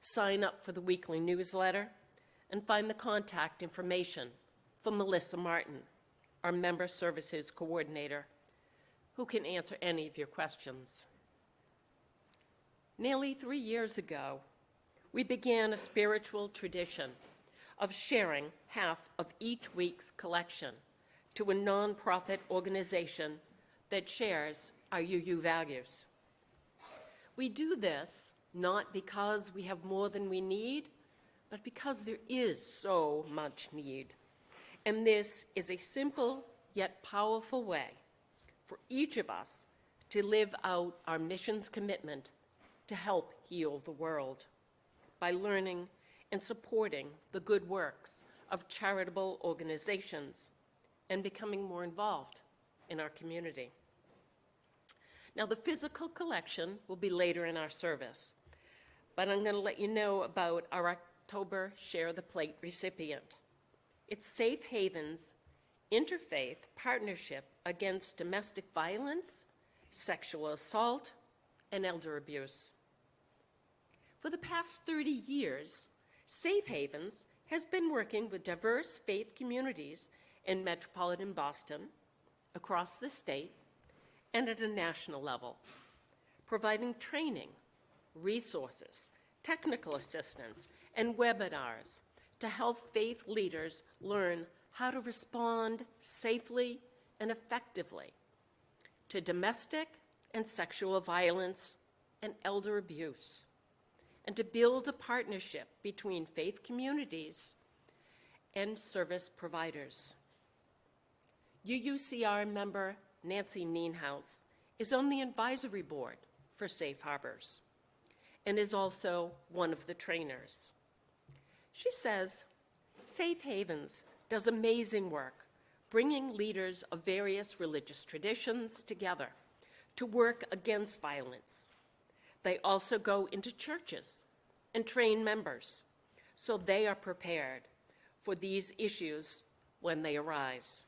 sign up for the weekly newsletter, and find the contact information for Melissa Martin, our Member Services Coordinator, who can answer any of your questions. Nearly 3 years ago, we began a spiritual tradition of sharing half of each week's collection to a nonprofit organization that shares our UU values. We do this not because we have more than we need, but because there is so much need. And this is a simple yet powerful way for each of us to live out our mission's commitment to help heal the world by learning and supporting the good works of charitable organizations and becoming more involved in our community. Now, the physical collection will be later in our service, but I'm going to let you know about our October Share the Plate recipient. It's Safe Haven's Interfaith Partnership Against Domestic Violence, Sexual Assault, and Elder Abuse. For the past 30 years, Safe Havens has been working with diverse faith communities in metropolitan Boston, across the state, and at a national level, providing training, resources, technical assistance, and webinars to help faith leaders learn how to respond safely and effectively to domestic and sexual violence and elder abuse, and to build a partnership between faith communities and service providers. UUCR member Nancy Nienhaus is on the advisory board for Safe Harbors and is also one of the trainers. She says, Safe Havens does amazing work bringing leaders of various religious traditions together to work against violence. They also go into churches and train members so they are prepared for these issues when they arise.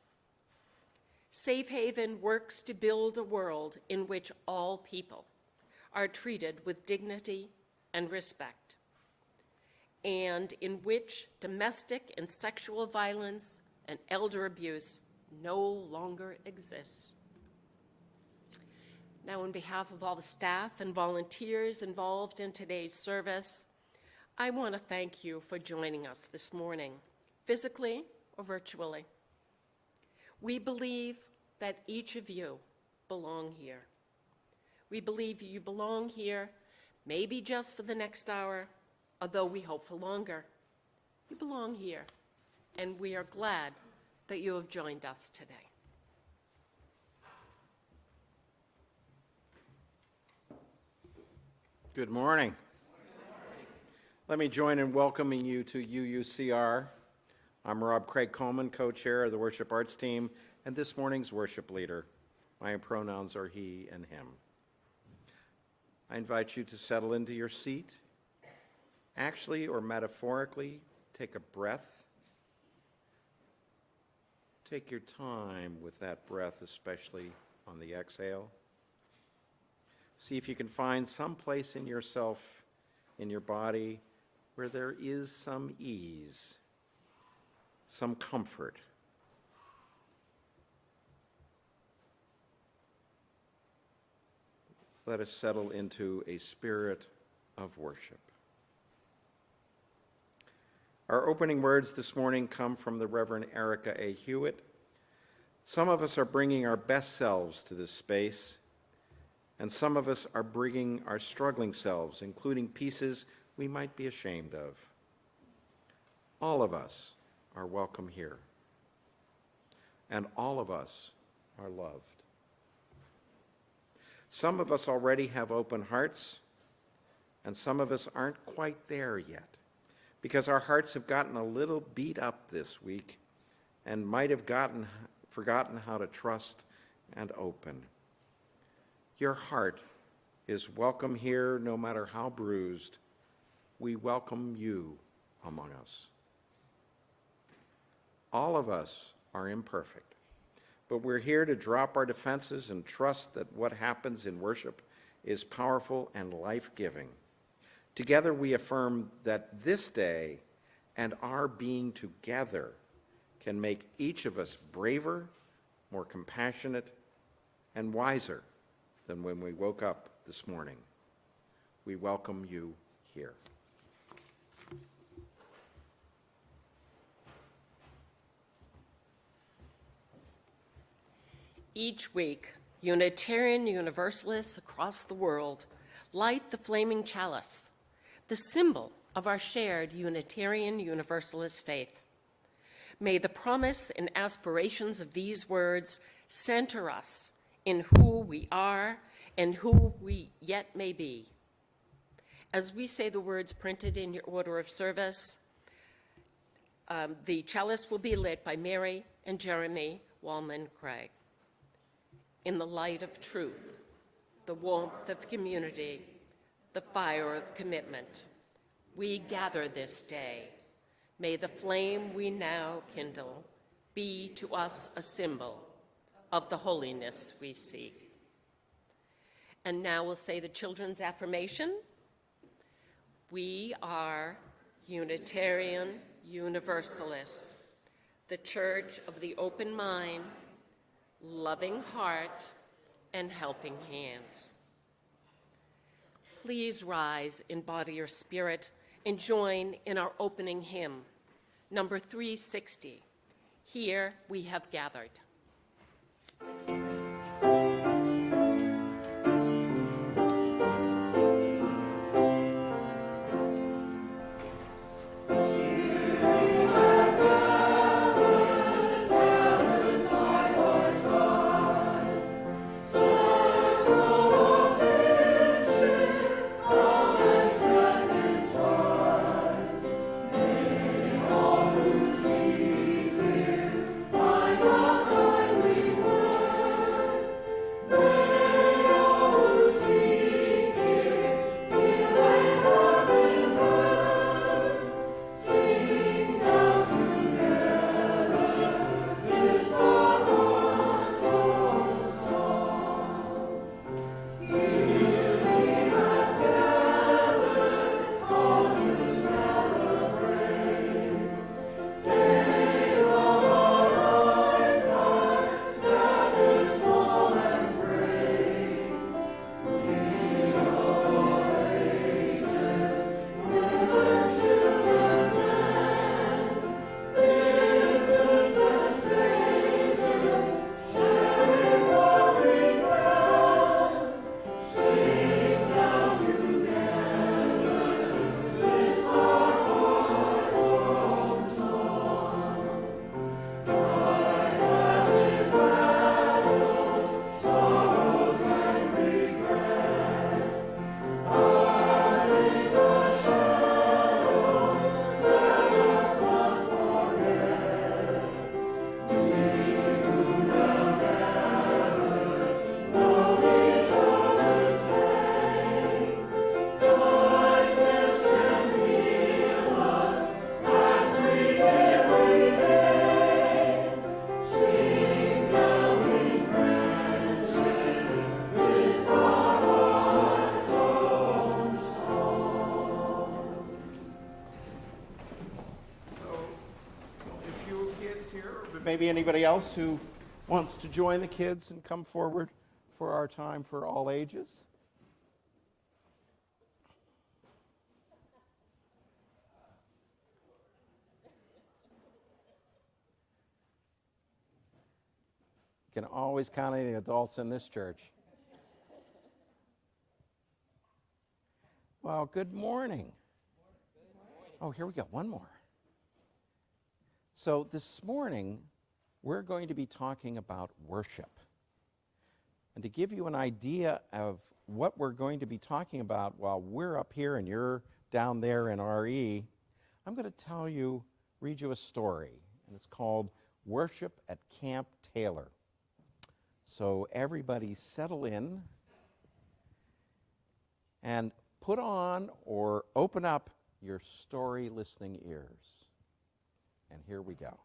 Safe Haven works to build a world in which all people are treated with dignity and respect, and in which domestic and sexual violence and elder abuse no longer exists. Now, on behalf of all the staff and volunteers involved in today's service, I want to thank you for joining us this morning, physically or virtually. We believe that each of you belong here. We believe you belong here, maybe just for the next hour, although we hope for longer. You belong here, and we are glad that you have joined us today. Good morning. Let me join in welcoming you to UUCR. I'm Rob Craig Coleman, co-chair of the Worship Arts team, and this morning's worship leader. My pronouns are he and him. I invite you to settle into your seat. Actually or metaphorically, take a breath. Take your time with that breath, especially on the exhale. See if you can find some place in yourself, in your body, where there is some ease, some comfort. Let us settle into a spirit of worship. Our opening words this morning come from the Reverend Erica A. Hewitt. Some of us are bringing our best selves to this space, and some of us are bringing our struggling selves, including pieces we might be ashamed of. All of us are welcome here, and all of us are loved. Some of us already have open hearts, and some of us aren't quite there yet, because our hearts have gotten a little beat up this week and might have forgotten how to trust and open. Your heart is welcome here, no matter how bruised. We welcome you among us. All of us are imperfect, but we're here to drop our defenses and trust that what happens in worship is powerful and life-giving. Together we affirm that this day and our being together can make each of us braver, more compassionate, and wiser than when we woke up this morning. We welcome you here. Each week, Unitarian Universalists across the world light the flaming chalice, the symbol of our shared Unitarian Universalist faith. May the promise and aspirations of these words center us in who we are and who we yet may be. As we say the words printed in your order of service, the chalice will be lit by Mary and Jeremy Wallman-Craig. In the light of truth, the warmth of community, the fire of commitment, we gather this day. May the flame we now kindle be to us a symbol of the holiness we seek. And now we'll say the children's affirmation. We are Unitarian Universalists, the Church of the open mind, loving heart, and helping hands. Please rise in body or spirit and join in our opening hymn, number 360, Here We Have Gathered. Maybe anybody else who wants to join the kids and come forward for our time for all ages? You can always count on the adults in this church. Well, good morning. Oh, here we go. One more. So this morning, we're going to be talking about worship. And to give you an idea of what we're going to be talking about while we're up here and you're down there in RE, I'm going to read you a story, and it's called Worship at Camp Taylor. So everybody settle in and put on or open up your story listening ears. And here we go.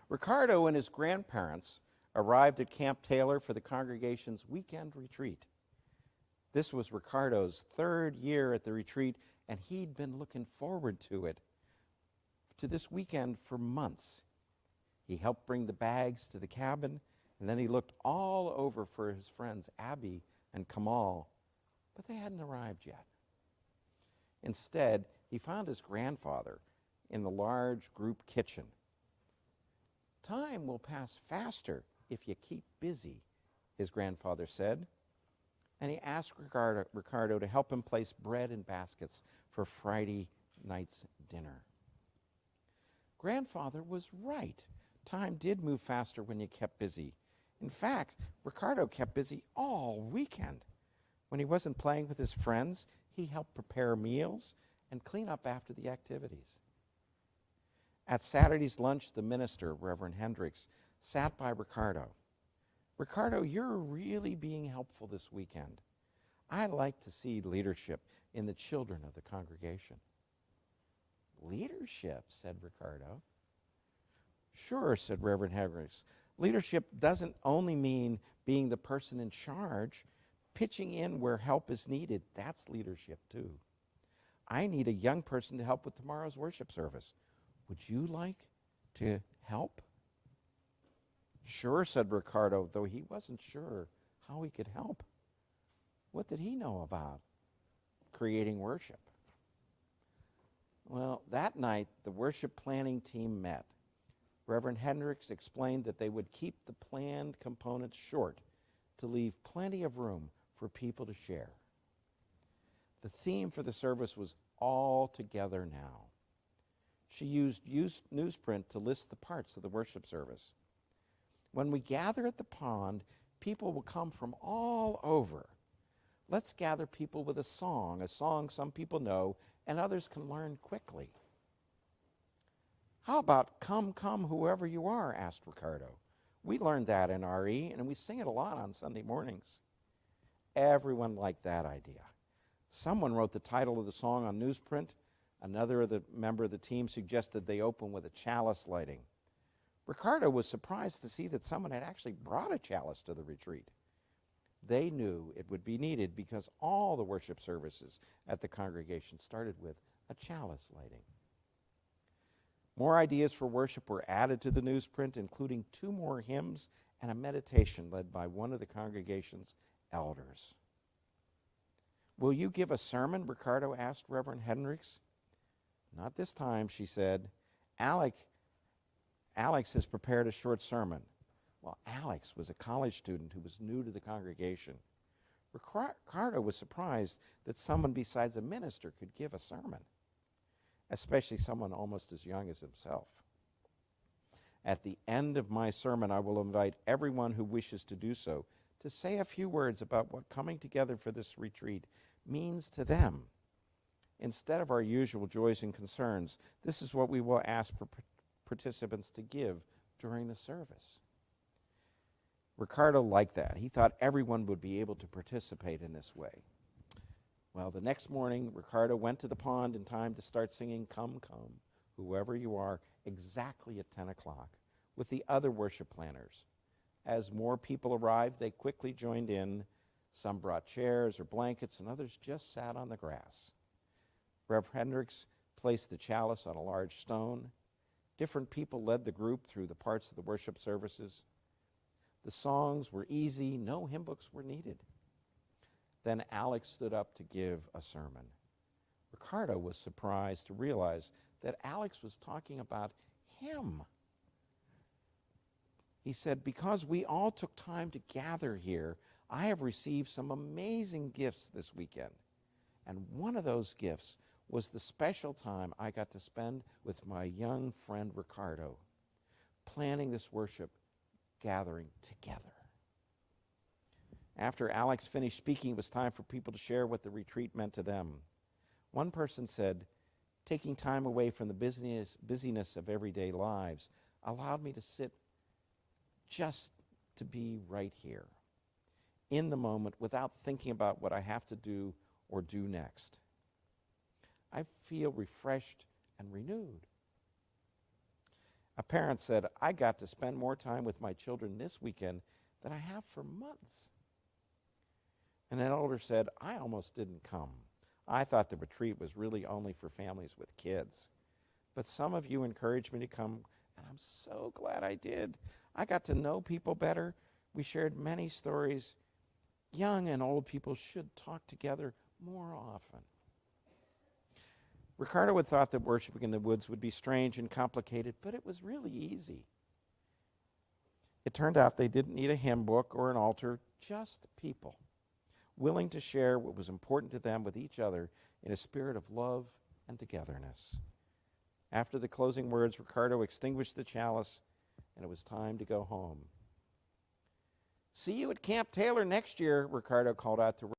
Ricardo and his grandparents arrived at Camp Taylor for the congregation's weekend retreat. This was Ricardo's third year at the retreat, and he'd been looking forward to this weekend for months. He helped bring the bags to the cabin, and then he looked all over for his friends Abby and Kamal, but they hadn't arrived yet. Instead, he found his grandfather in the large group kitchen. "Time will pass faster if you keep busy," his grandfather said, and he asked Ricardo to help him place bread in baskets for Friday night's dinner. Grandfather was right. Time did move faster when you kept busy. In fact, Ricardo kept busy all weekend. When he wasn't playing with his friends, he helped prepare meals and clean up after the activities. At Saturday's lunch, the minister, Reverend Hendricks, sat by Ricardo. "Ricardo, you're really being helpful this weekend. I'd like to see leadership in the children of the congregation." "Leadership?" said Ricardo. "Sure," said Reverend Hendricks. "Leadership doesn't only mean being the person in charge. Pitching in where help is needed, that's leadership too. I need a young person to help with tomorrow's worship service. Would you like to help?" "Sure," said Ricardo, though he wasn't sure how he could help. What did he know about creating worship? Well, that night, the worship planning team met. Reverend Hendricks explained that they would keep the planned components short to leave plenty of room for people to share. The theme for the service was "All Together Now." She used newsprint to list the parts of the worship service. "When we gather at the pond, people will come from all over. Let's gather people with a song some people know and others can learn quickly." "How about 'Come, Come, Whoever You Are'?" asked Ricardo. "We learned that in RE, and we sing it a lot on Sunday mornings." Everyone liked that idea. Someone wrote the title of the song on newsprint. Another member of the team suggested they open with a chalice lighting. Ricardo was surprised to see that someone had actually brought a chalice to the retreat. They knew it would be needed because all the worship services at the congregation started with a chalice lighting. More ideas for worship were added to the newsprint, including 2 more hymns and a meditation led by one of the congregation's elders. "Will you give a sermon?" Ricardo asked Reverend Hendricks. "Not this time," she said. Alex has prepared a short sermon." Well, Alex was a college student who was new to the congregation. Ricardo was surprised that someone besides a minister could give a sermon, especially someone almost as young as himself. "At the end of my sermon, I will invite everyone who wishes to do so to say a few words about what coming together for this retreat means to them. Instead of our usual joys and concerns, this is what we will ask participants to give during the service." Ricardo liked that. He thought everyone would be able to participate in this way. Well, the next morning, Ricardo went to the pond in time to start singing "Come, Come, Whoever You Are," exactly at 10 o'clock with the other worship planners. As more people arrived, they quickly joined in. Some brought chairs or blankets, and others just sat on the grass. Rev. Hendricks placed the chalice on a large stone. Different people led the group through the parts of the worship services. The songs were easy. No hymn books were needed. Then Alex stood up to give a sermon. Ricardo was surprised to realize that Alex was talking about him. He said, "Because we all took time to gather here, I have received some amazing gifts this weekend. And one of those gifts was the special time I got to spend with my young friend Ricardo, planning this worship gathering together." After Alex finished speaking, it was time for people to share what the retreat meant to them. One person said, "Taking time away from the busyness of everyday lives allowed me to sit just to be right here, in the moment, without thinking about what I have to do or do next. I feel refreshed and renewed." A parent said, "I got to spend more time with my children this weekend than I have for months." And an elder said, I almost didn't come. I thought the retreat was really only for families with kids. But some of you encouraged me to come, and I'm so glad I did. I got to know people better. We shared many stories. Young and old people should talk together more often. Ricardo had thought that worshiping in the woods would be strange and complicated, but it was really easy. It turned out they didn't need a hymn book or an altar, just people, willing to share what was important to them with each other in a spirit of love and togetherness. After the closing words, Ricardo extinguished the chalice, and it was time to go home. See you at Camp Taylor next year, Ricardo called out to